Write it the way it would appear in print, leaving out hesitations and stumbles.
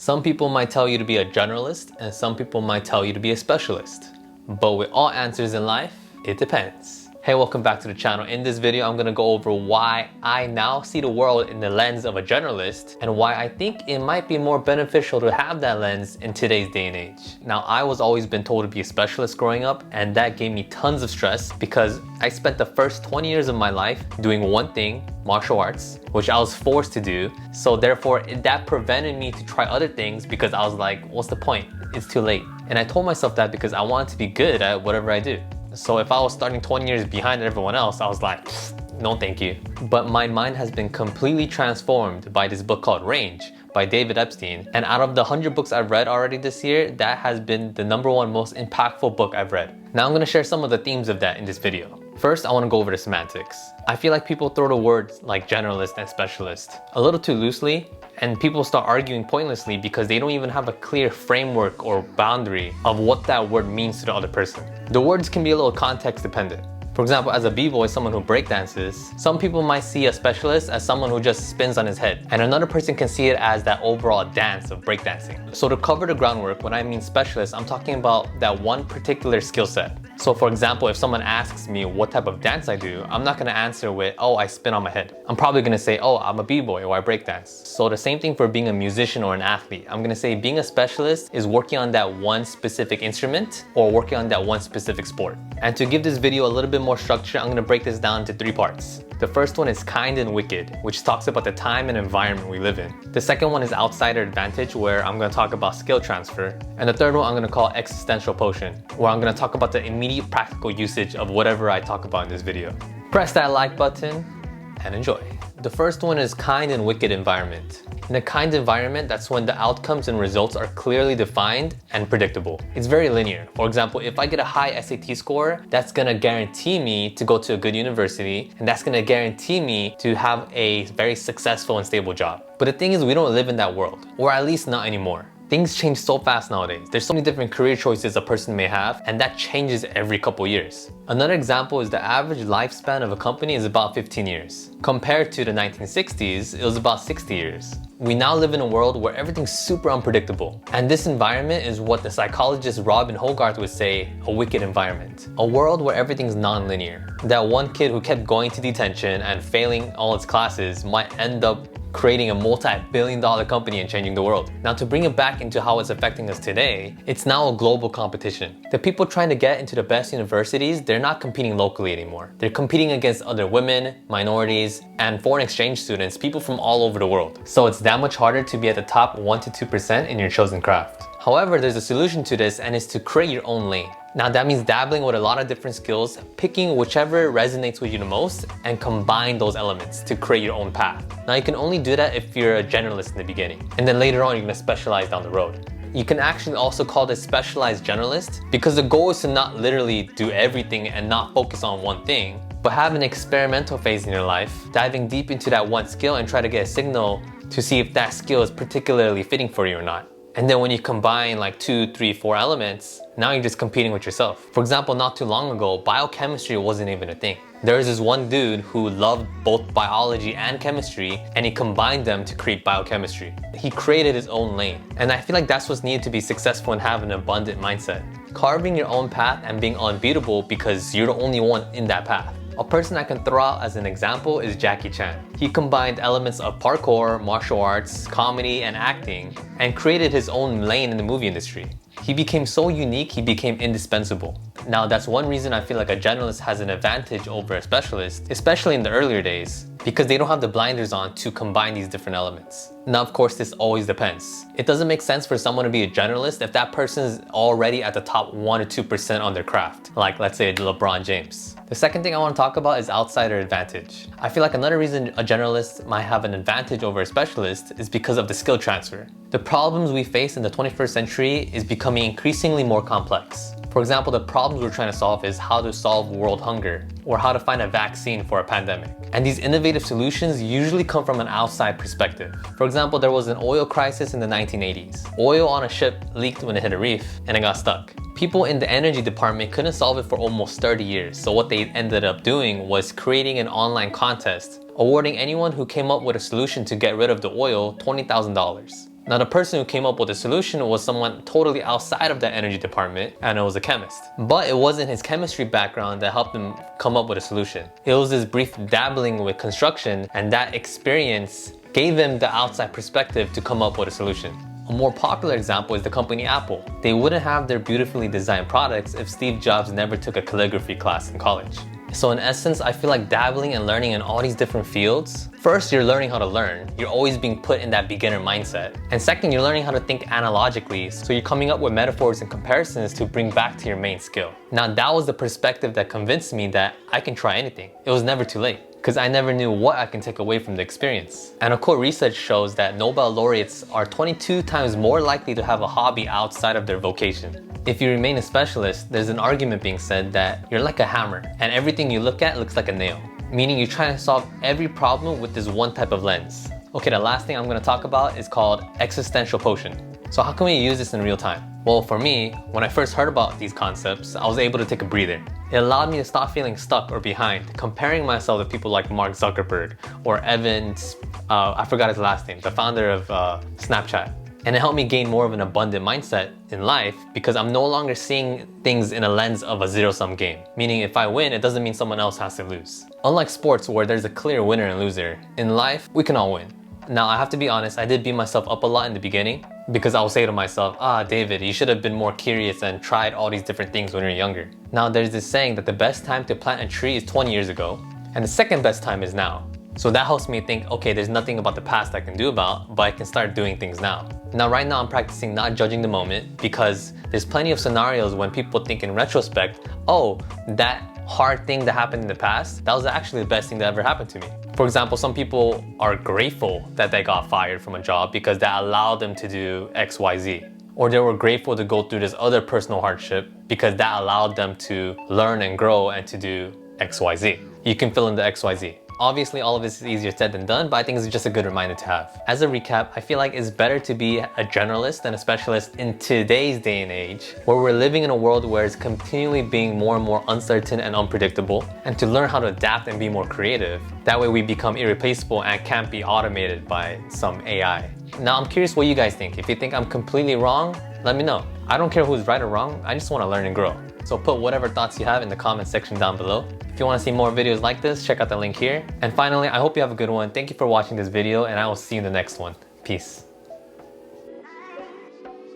Some people might tell you to be a generalist, and some people might tell you to be a specialist. But with all answers in life, it depends. Hey, welcome back to the channel. In this video, I'm gonna go over why I now see the world in the lens of a generalist and why I think it might be more beneficial to have that lens in today's day and age. Now, I was always been told to be a specialist growing up, and that gave me tons of stress because I spent the first 20 years of my life doing one thing, martial arts, which I was forced to do. So therefore, that prevented me to try other things because I was like, what's the point? It's too late. And I told myself that because I wanted to be good at whatever I do. So if I was starting 20 years behind everyone else, I was like, no thank you. But my mind has been completely transformed by this book called Range by David Epstein. And out of the 100 books I've read already this year, that has been the #1 most impactful book I've read. Now I'm gonna share some of the themes of that in this video. First, I wanna go over the semantics. I feel like people throw the words like generalist and specialist a little too loosely, and people start arguing pointlessly because they don't even have a clear framework or boundary of what that word means to the other person. The words can be a little context dependent. For example, as a b-boy, someone who breakdances, some people might see a specialist as someone who just spins on his head, and another person can see it as that overall dance of breakdancing. So to cover the groundwork, when I mean specialist, I'm talking about that one particular skill set. So for example, if someone asks me what type of dance I do, I'm not gonna answer with, oh, I spin on my head. I'm probably gonna say, oh, I'm a b-boy or I breakdance. So the same thing for being a musician or an athlete. I'm gonna say being a specialist is working on that one specific instrument or working on that one specific sport. And to give this video a little bit more structure, I'm gonna break this down into 3 parts. The first one is kind and wicked, which talks about the time and environment we live in. The second one is outsider advantage, where I'm gonna talk about skill transfer. And the third one I'm gonna call existential potion, where I'm gonna talk about the immediate practical usage of whatever I talk about in this video. Press that like button and enjoy. The first one is kind and wicked environment. In a kind environment, that's when the outcomes and results are clearly defined and predictable. It's very linear. For example, if I get a high SAT score, that's gonna guarantee me to go to a good university, and that's gonna guarantee me to have a very successful and stable job. But the thing is, we don't live in that world, or at least not anymore. Things change so fast nowadays. There's so many different career choices a person may have, and that changes every couple years. Another example is the average lifespan of a company is about 15 years. Compared to the 1960s, it was about 60 years. We now live in a world where everything's super unpredictable. And this environment is what the psychologist Robin Hogarth would say, a wicked environment. A world where everything's non-linear. That one kid who kept going to detention and failing all its classes might end up creating a multi-billion-dollar company and changing the world. Now, to bring it back into how it's affecting us today, it's now a global competition. The people trying to get into the best universities, they're not competing locally anymore. They're competing against other women, minorities, and foreign exchange students, people from all over the world. So it's that much harder to be at the top 1 to 2% in your chosen craft. However, there's a solution to this, and it's to create your own lane. Now that means dabbling with a lot of different skills, picking whichever resonates with you the most, and combine those elements to create your own path. Now you can only do that if you're a generalist in the beginning, and then later on you're gonna specialize down the road. You can actually also call this specialized generalist because the goal is to not literally do everything and not focus on one thing, but have an experimental phase in your life, diving deep into that one skill and try to get a signal to see if that skill is particularly fitting for you or not. And then when you combine like 2, 3, 4 elements, now you're just competing with yourself. For example, not too long ago, biochemistry wasn't even a thing. There was this one dude who loved both biology and chemistry, and he combined them to create biochemistry. He created his own lane. And I feel like that's what's needed to be successful and have an abundant mindset. Carving your own path and being unbeatable because you're the only one in that path. A person I can throw out as an example is Jackie Chan. He combined elements of parkour, martial arts, comedy, and acting, and created his own lane in the movie industry. He became so unique, he became indispensable. Now that's one reason I feel like a generalist has an advantage over a specialist, especially in the earlier days, because they don't have the blinders on to combine these different elements. Now, of course, this always depends. It doesn't make sense for someone to be a generalist if that person is already at the top 1 or 2% on their craft, like let's say LeBron James. The second thing I want to talk about is outsider advantage. I feel like another reason a generalist might have an advantage over a specialist is because of the skill transfer. The problems we face in the 21st century is becoming increasingly more complex. For example, the problems we're trying to solve is how to solve world hunger or how to find a vaccine for a pandemic. And these innovative solutions usually come from an outside perspective. For example, there was an oil crisis in the 1980s. Oil on a ship leaked when it hit a reef and it got stuck. People in the energy department couldn't solve it for almost 30 years, so what they ended up doing was creating an online contest, awarding anyone who came up with a solution to get rid of the oil $20,000. Now, the person who came up with the solution was someone totally outside of the energy department, and it was a chemist. But it wasn't his chemistry background that helped him come up with a solution. It was his brief dabbling with construction, and that experience gave him the outside perspective to come up with a solution. A more popular example is the company Apple. They wouldn't have their beautifully designed products if Steve Jobs never took a calligraphy class in college. So in essence, I feel like dabbling and learning in all these different fields, first, you're learning how to learn. You're always being put in that beginner mindset. And second, you're learning how to think analogically. So you're coming up with metaphors and comparisons to bring back to your main skill. Now, that was the perspective that convinced me that I can try anything. It was never too late, because I never knew what I can take away from the experience. And of course, research shows that Nobel laureates are 22 times more likely to have a hobby outside of their vocation. If you remain a specialist, there's an argument being said that you're like a hammer, and everything you look at looks like a nail. Meaning you're trying to solve every problem with this one type of lens. Okay, the last thing I'm gonna talk about is called Existential Potion. So how can we use this in real time? Well, for me, when I first heard about these concepts, I was able to take a breather. It allowed me to stop feeling stuck or behind, comparing myself to people like Mark Zuckerberg or I forgot his last name, the founder of Snapchat. And it helped me gain more of an abundant mindset in life because I'm no longer seeing things in a lens of a zero-sum game. Meaning if I win, it doesn't mean someone else has to lose. Unlike sports where there's a clear winner and loser, in life, we can all win. Now, I have to be honest, I did beat myself up a lot in the beginning because I will say to myself, David, you should have been more curious and tried all these different things when you're younger. Now, there's this saying that the best time to plant a tree is 20 years ago, and the second best time is now. So that helps me think, okay, there's nothing about the past I can do about, but I can start doing things now. Now, right now I'm practicing not judging the moment because there's plenty of scenarios when people think in retrospect, oh, that hard thing that happened in the past, that was actually the best thing that ever happened to me. For example, some people are grateful that they got fired from a job because that allowed them to do X, Y, Z. Or they were grateful to go through this other personal hardship because that allowed them to learn and grow and to do X, Y, Z. You can fill in the X, Y, Z. Obviously, all of this is easier said than done, but I think it's just a good reminder to have. As a recap, I feel like it's better to be a generalist than a specialist in today's day and age, where we're living in a world where it's continually being more and more uncertain and unpredictable, and to learn how to adapt and be more creative. That way we become irreplaceable and can't be automated by some AI. Now, I'm curious what you guys think. If you think I'm completely wrong, let me know. I don't care who's right or wrong, I just want to learn and grow. So put whatever thoughts you have in the comment section down below. If you want to see more videos like this, check out the link here. And finally, I hope you have a good one. Thank you for watching this video, and I will see you in the next one. Peace.